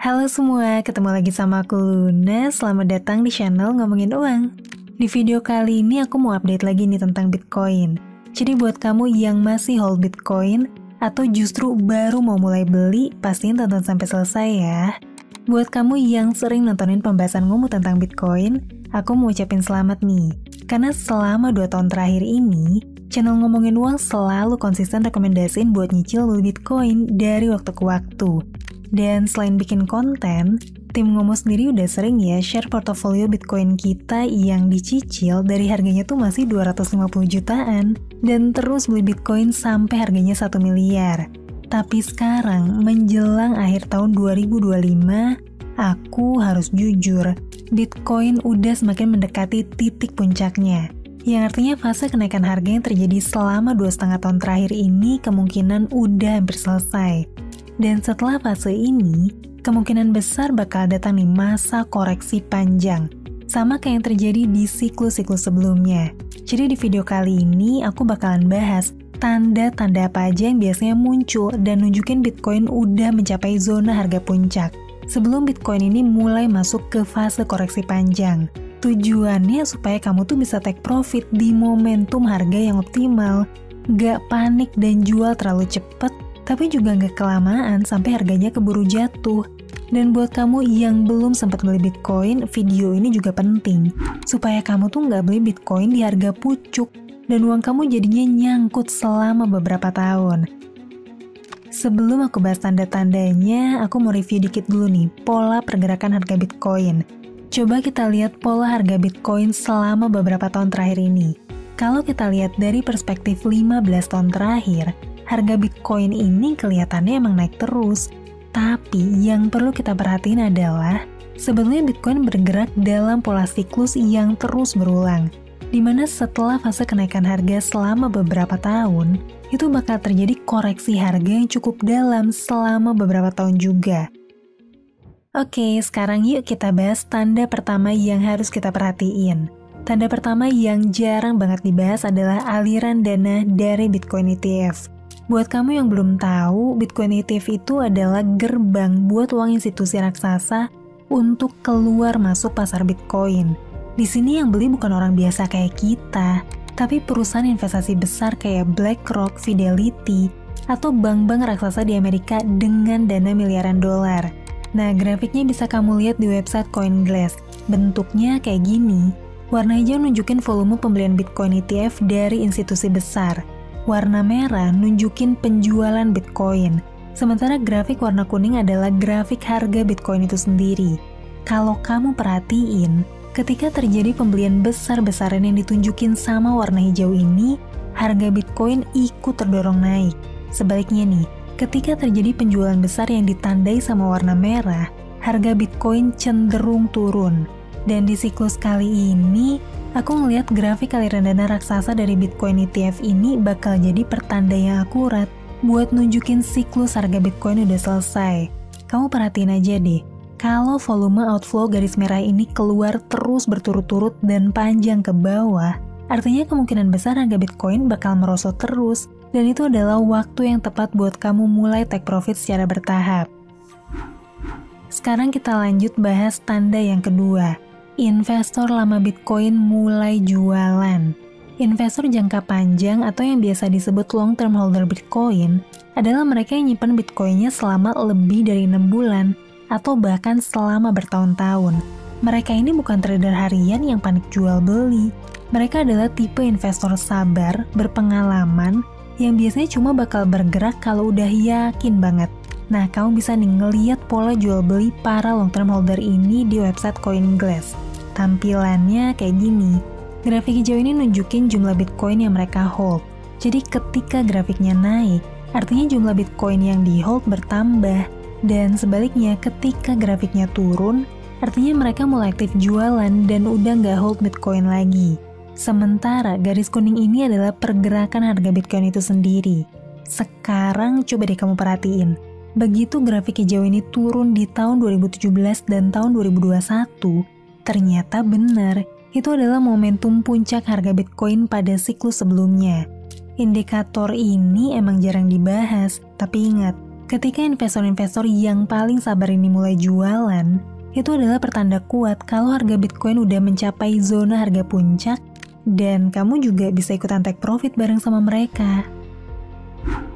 Halo semua, ketemu lagi sama aku Luna. Selamat datang di channel Ngomongin Uang. Di video kali ini aku mau update lagi nih tentang Bitcoin. Jadi buat kamu yang masih hold Bitcoin atau justru baru mau mulai beli, pastiin tonton sampai selesai ya. Buat kamu yang sering nontonin pembahasan Ngomu tentang Bitcoin, aku mau ucapin selamat nih. Karena selama 2 tahun terakhir ini, channel Ngomongin Uang selalu konsisten rekomendasiin buat nyicil beli Bitcoin dari waktu ke waktu. Dan selain bikin konten, tim Ngomo sendiri udah sering ya share portofolio Bitcoin kita yang dicicil dari harganya tuh masih 250 jutaan dan terus beli Bitcoin sampai harganya 1 miliar. Tapi sekarang menjelang akhir tahun 2025, aku harus jujur, Bitcoin udah semakin mendekati titik puncaknya. Yang artinya fase kenaikan harga yang terjadi selama 2,5 tahun terakhir ini kemungkinan udah hampir selesai. Dan setelah fase ini, kemungkinan besar bakal datang nih masa koreksi panjang. Sama kayak yang terjadi di siklus-siklus sebelumnya. Jadi di video kali ini aku bakalan bahas tanda-tanda apa aja yang biasanya muncul dan nunjukin Bitcoin udah mencapai zona harga puncak. Sebelum Bitcoin ini mulai masuk ke fase koreksi panjang. Tujuannya supaya kamu tuh bisa take profit di momentum harga yang optimal. Gak panik dan jual terlalu cepet, tapi juga nggak kelamaan sampai harganya keburu jatuh. Dan buat kamu yang belum sempat beli Bitcoin, video ini juga penting. Supaya kamu tuh nggak beli Bitcoin di harga pucuk, dan uang kamu jadinya nyangkut selama beberapa tahun. Sebelum aku bahas tanda-tandanya, aku mau review dikit dulu nih, pola pergerakan harga Bitcoin. Coba kita lihat pola harga Bitcoin selama beberapa tahun terakhir ini. Kalau kita lihat dari perspektif 15 tahun terakhir, harga Bitcoin ini kelihatannya emang naik terus. Tapi yang perlu kita perhatiin adalah sebenarnya Bitcoin bergerak dalam pola siklus yang terus berulang. Dimana setelah fase kenaikan harga selama beberapa tahun, itu bakal terjadi koreksi harga yang cukup dalam selama beberapa tahun juga. Oke, sekarang yuk kita bahas tanda pertama yang harus kita perhatiin. Tanda pertama yang jarang banget dibahas adalah aliran dana dari Bitcoin ETF. Buat kamu yang belum tahu, Bitcoin ETF itu adalah gerbang buat uang institusi raksasa untuk keluar masuk pasar Bitcoin. Di sini yang beli bukan orang biasa kayak kita, tapi perusahaan investasi besar kayak BlackRock, Fidelity, atau bank-bank raksasa di Amerika dengan dana miliaran dolar. Nah, grafiknya bisa kamu lihat di website CoinGlass. Bentuknya kayak gini. Warna hijau nunjukin volume pembelian Bitcoin ETF dari institusi besar. Warna merah nunjukin penjualan Bitcoin. Sementara grafik warna kuning adalah grafik harga Bitcoin itu sendiri. Kalau kamu perhatiin, ketika terjadi pembelian besar-besaran yang ditunjukin sama warna hijau ini, harga Bitcoin ikut terdorong naik. Sebaliknya nih, ketika terjadi penjualan besar yang ditandai sama warna merah, harga Bitcoin cenderung turun. Dan di siklus kali ini, aku ngelihat grafik aliran dana raksasa dari Bitcoin ETF ini bakal jadi pertanda yang akurat buat nunjukin siklus harga Bitcoin udah selesai. Kamu perhatiin aja deh, kalau volume outflow garis merah ini keluar terus berturut-turut dan panjang ke bawah, artinya kemungkinan besar harga Bitcoin bakal merosot terus, dan itu adalah waktu yang tepat buat kamu mulai take profit secara bertahap. Sekarang kita lanjut bahas tanda yang kedua. Investor lama Bitcoin mulai jualan. Investor jangka panjang atau yang biasa disebut long term holder Bitcoin adalah mereka yang nyimpan Bitcoinnya selama lebih dari 6 bulan atau bahkan selama bertahun-tahun. Mereka ini bukan trader harian yang panik jual beli. Mereka adalah tipe investor sabar, berpengalaman, yang biasanya cuma bakal bergerak kalau udah yakin banget. Nah, kamu bisa nih ngeliat pola jual beli para long term holder ini di website CoinGlass. Tampilannya kayak gini. Grafik hijau ini nunjukin jumlah Bitcoin yang mereka hold. Jadi ketika grafiknya naik, artinya jumlah Bitcoin yang di hold bertambah. Dan sebaliknya ketika grafiknya turun, artinya mereka mulai aktif jualan dan udah nggak hold Bitcoin lagi. Sementara garis kuning ini adalah pergerakan harga Bitcoin itu sendiri. Sekarang coba deh kamu perhatiin. Begitu grafik hijau ini turun di tahun 2017 dan tahun 2021, ternyata benar, itu adalah momentum puncak harga Bitcoin pada siklus sebelumnya. Indikator ini emang jarang dibahas, tapi ingat, Ketika investor-investor yang paling sabar ini mulai jualan, itu adalah pertanda kuat kalau harga Bitcoin udah mencapai zona harga puncak dan kamu juga bisa ikutan take profit bareng sama mereka.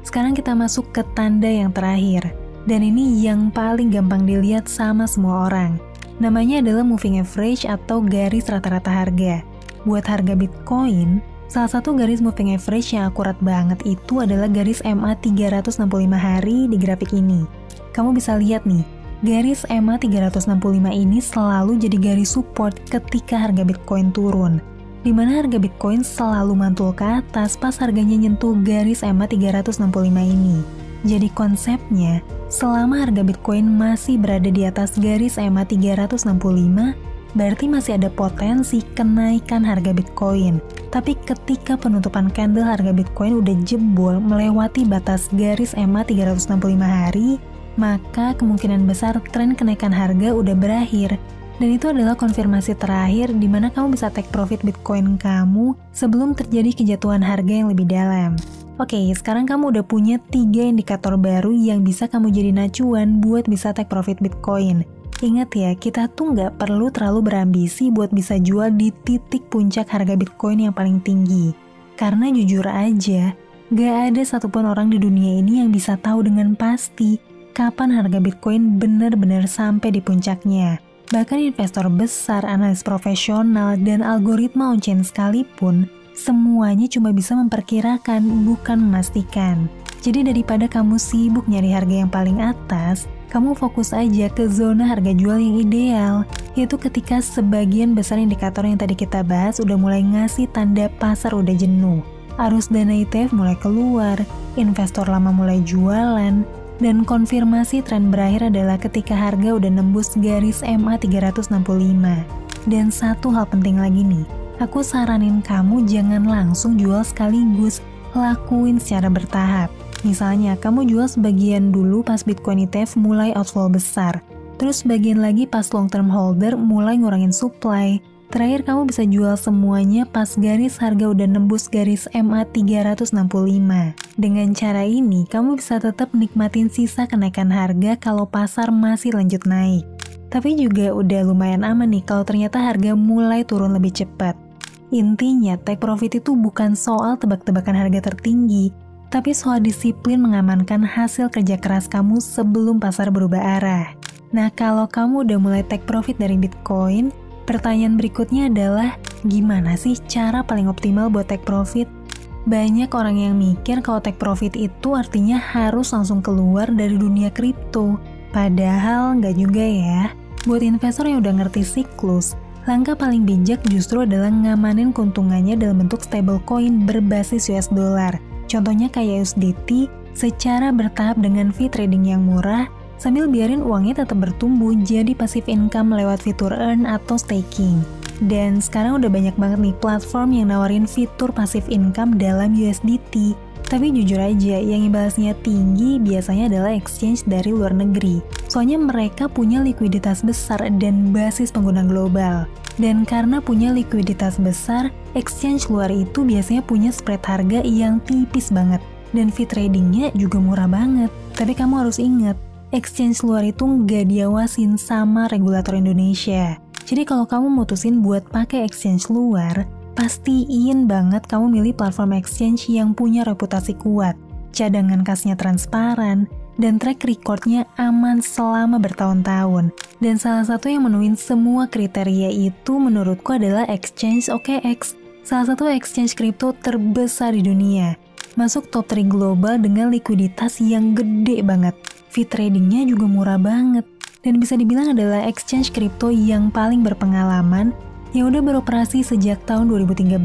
Sekarang kita masuk ke tanda yang terakhir, dan ini yang paling gampang dilihat sama semua orang. Namanya adalah moving average atau garis rata-rata harga. Buat harga Bitcoin, salah satu garis moving average yang akurat banget itu adalah garis MA 365 hari di grafik ini. Kamu bisa lihat nih, garis MA 365 ini selalu jadi garis support ketika harga Bitcoin turun, di mana harga Bitcoin selalu mantul ke atas pas harganya nyentuh garis MA 365 ini. Jadi konsepnya, selama harga Bitcoin masih berada di atas garis MA 365, berarti masih ada potensi kenaikan harga Bitcoin. Tapi ketika penutupan candle harga Bitcoin udah jebol melewati batas garis MA 365 hari, maka kemungkinan besar tren kenaikan harga udah berakhir. Dan itu adalah konfirmasi terakhir di mana kamu bisa take profit Bitcoin kamu sebelum terjadi kejatuhan harga yang lebih dalam. Oke, sekarang kamu udah punya 3 indikator baru yang bisa kamu jadi acuan buat bisa take profit Bitcoin. Ingat ya, kita tuh nggak perlu terlalu berambisi buat bisa jual di titik puncak harga Bitcoin yang paling tinggi. Karena jujur aja, nggak ada satupun orang di dunia ini yang bisa tahu dengan pasti kapan harga Bitcoin benar-benar sampai di puncaknya. Bahkan investor besar, analis profesional, dan algoritma on-chain sekalipun, semuanya cuma bisa memperkirakan, bukan memastikan. Jadi daripada kamu sibuk nyari harga yang paling atas, kamu fokus aja ke zona harga jual yang ideal, yaitu ketika sebagian besar indikator yang tadi kita bahas udah mulai ngasih tanda pasar udah jenuh. Arus dana ETF mulai keluar, investor lama mulai jualan, dan konfirmasi tren berakhir adalah ketika harga udah nembus garis MA 365. Dan satu hal penting lagi nih, aku saranin kamu jangan langsung jual sekaligus, lakuin secara bertahap. Misalnya, kamu jual sebagian dulu pas Bitcoin ETF mulai outflow besar, terus sebagian lagi pas long term holder mulai ngurangin supply. Terakhir kamu bisa jual semuanya pas garis harga udah nembus garis MA 365. Dengan cara ini, kamu bisa tetap nikmatin sisa kenaikan harga kalau pasar masih lanjut naik. Tapi juga udah lumayan aman nih kalau ternyata harga mulai turun lebih cepat. Intinya, take profit itu bukan soal tebak-tebakan harga tertinggi, tapi soal disiplin mengamankan hasil kerja keras kamu sebelum pasar berubah arah. Nah, kalau kamu udah mulai take profit dari Bitcoin, pertanyaan berikutnya adalah, gimana sih cara paling optimal buat take profit? Banyak orang yang mikir kalau take profit itu artinya harus langsung keluar dari dunia kripto. Padahal nggak juga ya. Buat investor yang udah ngerti siklus, langkah paling bijak justru adalah ngamanin keuntungannya dalam bentuk stablecoin berbasis US dollar. Contohnya kayak USDT, secara bertahap dengan fee trading yang murah, sambil biarin uangnya tetap bertumbuh jadi passive income lewat fitur earn atau staking. Dan sekarang udah banyak banget nih platform yang nawarin fitur passive income dalam USDT. Tapi jujur aja, yang imbalasnya tinggi biasanya adalah exchange dari luar negeri. Soalnya mereka punya likuiditas besar dan basis pengguna global. Dan karena punya likuiditas besar, exchange luar itu biasanya punya spread harga yang tipis banget. Dan fee tradingnya juga murah banget. Tapi kamu harus ingat, exchange luar itu nggak diawasin sama regulator Indonesia. Jadi kalau kamu mutusin buat pakai exchange luar, pastiin banget kamu milih platform exchange yang punya reputasi kuat, cadangan kasnya transparan, dan track recordnya aman selama bertahun-tahun. Dan salah satu yang menuhin semua kriteria itu menurutku adalah exchange OKX, salah satu exchange kripto terbesar di dunia. Masuk top 3 global dengan likuiditas yang gede banget. Fee tradingnya juga murah banget. Dan bisa dibilang adalah exchange kripto yang paling berpengalaman yang udah beroperasi sejak tahun 2013.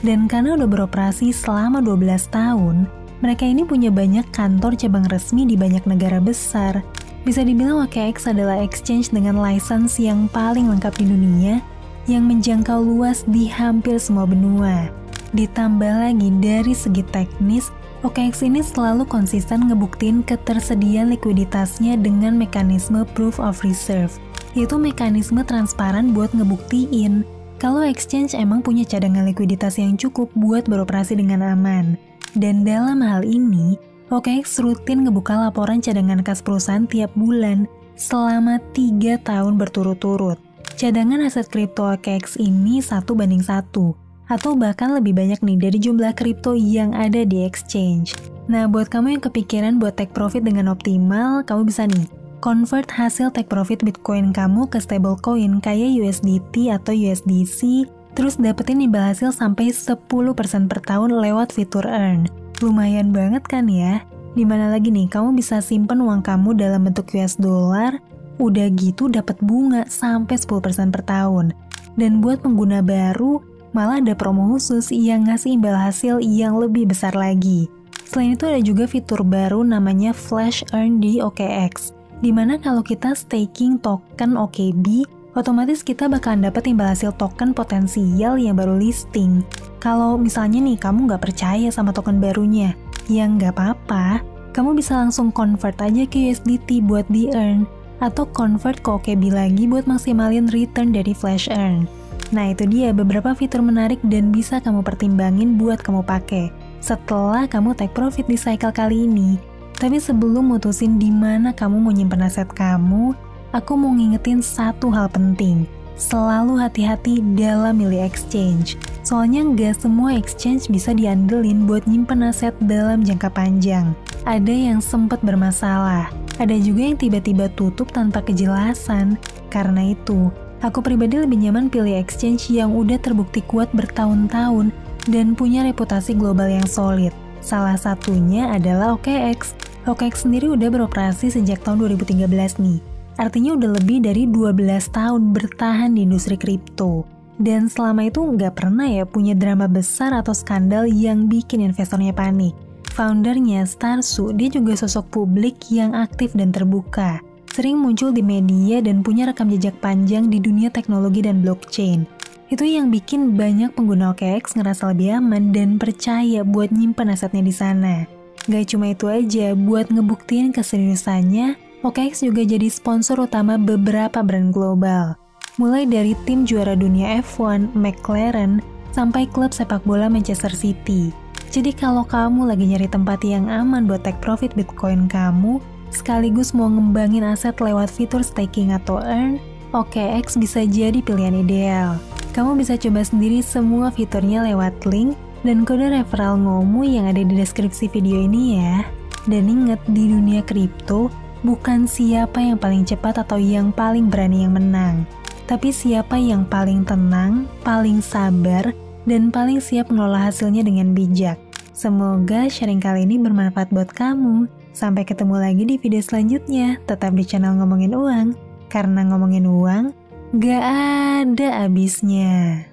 Dan karena udah beroperasi selama 12 tahun, mereka ini punya banyak kantor cabang resmi di banyak negara besar. Bisa dibilang OKX adalah exchange dengan license yang paling lengkap di dunia, yang menjangkau luas di hampir semua benua. Ditambah lagi dari segi teknis, OKX ini selalu konsisten ngebuktiin ketersediaan likuiditasnya dengan mekanisme proof of reserve, yaitu mekanisme transparan buat ngebuktiin kalau exchange emang punya cadangan likuiditas yang cukup buat beroperasi dengan aman. Dan dalam hal ini, OKX rutin ngebuka laporan cadangan kas perusahaan tiap bulan selama 3 tahun berturut-turut. Cadangan aset kripto OKX ini 1:1, atau bahkan lebih banyak nih dari jumlah kripto yang ada di exchange. Nah, buat kamu yang kepikiran buat take profit dengan optimal, kamu bisa nih convert hasil take profit Bitcoin kamu ke stablecoin kayak USDT atau USDC, terus dapetin imbal hasil sampai 10% per tahun lewat fitur Earn. Lumayan banget kan ya? Dimana lagi nih, kamu bisa simpen uang kamu dalam bentuk US dollar, udah gitu dapat bunga sampai 10% per tahun. Dan buat pengguna baru, malah ada promo khusus yang ngasih imbal hasil yang lebih besar lagi. Selain itu ada juga fitur baru namanya Flash Earn di OKX, dimana kalau kita staking token OKB, otomatis kita bakalan dapat imbal hasil token potensial yang baru listing. Kalau misalnya nih kamu nggak percaya sama token barunya, ya nggak apa-apa, kamu bisa langsung convert aja ke USDT buat di-earn, atau convert ke OKB lagi buat maksimalin return dari Flash Earn. Nah itu dia beberapa fitur menarik dan bisa kamu pertimbangin buat kamu pakai setelah kamu take profit di cycle kali ini. Tapi sebelum mutusin di mana kamu mau nyimpen aset kamu, aku mau ngingetin satu hal penting. Selalu hati-hati dalam milih exchange. Soalnya nggak semua exchange bisa diandelin buat nyimpen aset dalam jangka panjang. Ada yang sempat bermasalah, ada juga yang tiba-tiba tutup tanpa kejelasan. Karena itu, aku pribadi lebih nyaman pilih exchange yang udah terbukti kuat bertahun-tahun dan punya reputasi global yang solid. Salah satunya adalah OKX. OKX sendiri udah beroperasi sejak tahun 2013 nih. Artinya udah lebih dari 12 tahun bertahan di industri kripto. Dan selama itu nggak pernah ya punya drama besar atau skandal yang bikin investornya panik. Foundernya, Starsu, dia juga sosok publik yang aktif dan terbuka. Sering muncul di media dan punya rekam jejak panjang di dunia teknologi dan blockchain. Itu yang bikin banyak pengguna OKX ngerasa lebih aman dan percaya buat nyimpen asetnya di sana. Gak cuma itu aja, buat ngebuktiin keseriusannya, OKX juga jadi sponsor utama beberapa brand global. Mulai dari tim juara dunia F1, McLaren, sampai klub sepak bola Manchester City. Jadi kalau kamu lagi nyari tempat yang aman buat take profit Bitcoin kamu, sekaligus mau ngembangin aset lewat fitur staking atau earn, OKX bisa jadi pilihan ideal. Kamu bisa coba sendiri semua fiturnya lewat link dan kode referral Ngomu yang ada di deskripsi video ini ya. Dan ingat, di dunia kripto, bukan siapa yang paling cepat atau yang paling berani yang menang, tapi siapa yang paling tenang, paling sabar, dan paling siap mengelola hasilnya dengan bijak. Semoga sharing kali ini bermanfaat buat kamu. Sampai ketemu lagi di video selanjutnya. Tetap di channel Ngomongin Uang, karena ngomongin uang gak ada habisnya.